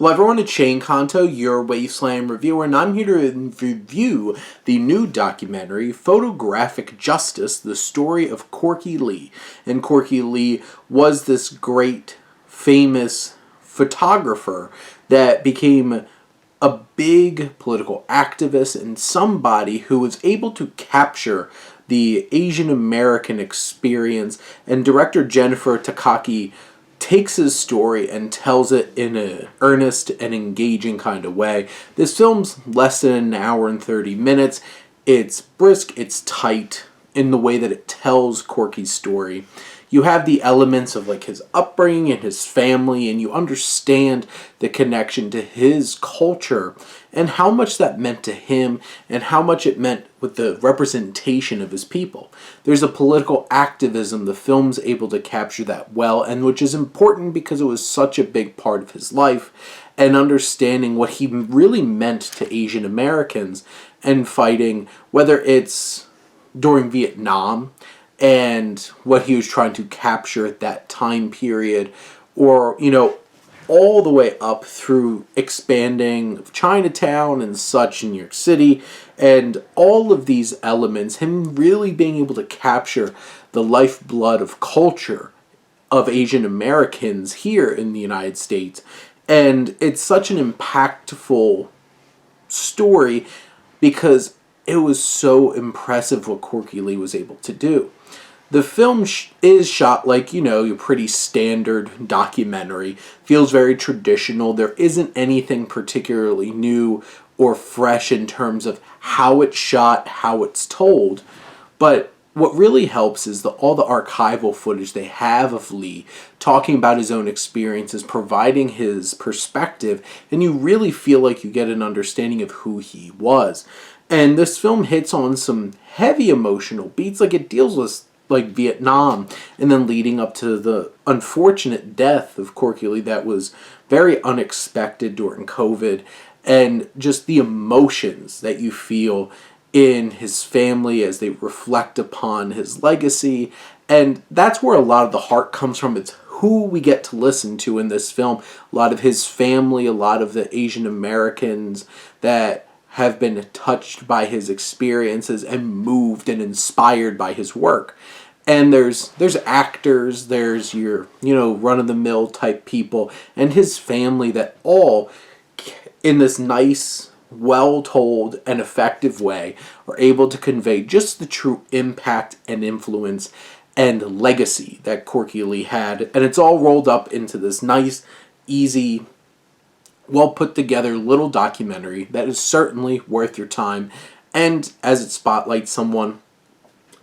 Hello everyone, it's Shane Kanto, your Wasteland reviewer, and I'm here to review the new documentary, Photographic Justice, the story of Corky Lee. And Corky Lee was this great, famous photographer that became a big political activist and somebody who was able to capture the Asian American experience, and director Jennifer Takaki takes his story and tells it in an earnest and engaging kind of way. This film's less than an hour and 30 minutes. It's brisk, it's tight in the way that it tells Corky's story. You have the elements of like his upbringing and his family, and you understand the connection to his culture and how much that meant to him and how much it meant with the representation of his people. There's a political activism. The film's able to capture that well, and which is important because it was such a big part of his life, and understanding what he really meant to Asian Americans and fighting, whether it's during Vietnam and what he was trying to capture at that time period, or, all the way up through expanding Chinatown and such in New York City, and all of these elements, him really being able to capture the lifeblood of culture of Asian Americans here in the United States. And it's such an impactful story because it was so impressive what Corky Lee was able to do. The film is shot like, your pretty standard documentary. Feels very traditional. There isn't anything particularly new or fresh in terms of how it's shot, how it's told. But what really helps is all the archival footage they have of Lee talking about his own experiences, providing his perspective, and you really feel like you get an understanding of who he was. And this film hits on some heavy emotional beats, like it deals with like Vietnam, and then leading up to the unfortunate death of Corky Lee that was very unexpected during COVID, and just the emotions that you feel in his family as they reflect upon his legacy. And that's where a lot of the heart comes from. It's who we get to listen to in this film. A lot of his family, a lot of the Asian Americans that have been touched by his experiences and moved and inspired by his work. And there's actors, there's your, run-of-the-mill type people, and his family that all, in this nice, well-told, and effective way, are able to convey just the true impact and influence and legacy that Corky Lee had. And it's all rolled up into this nice, easy, well put together little documentary that is certainly worth your time, and as it spotlights someone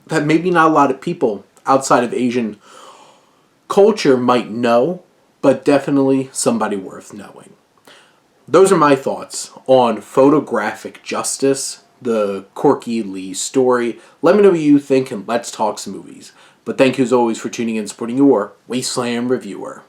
that maybe not a lot of people outside of Asian culture might know, but definitely somebody worth knowing. Those are my thoughts on Photographic Justice, the Corky Lee story. Let me know what you think, and let's talk some movies. But thank you as always for tuning in and supporting your Wasteland reviewer.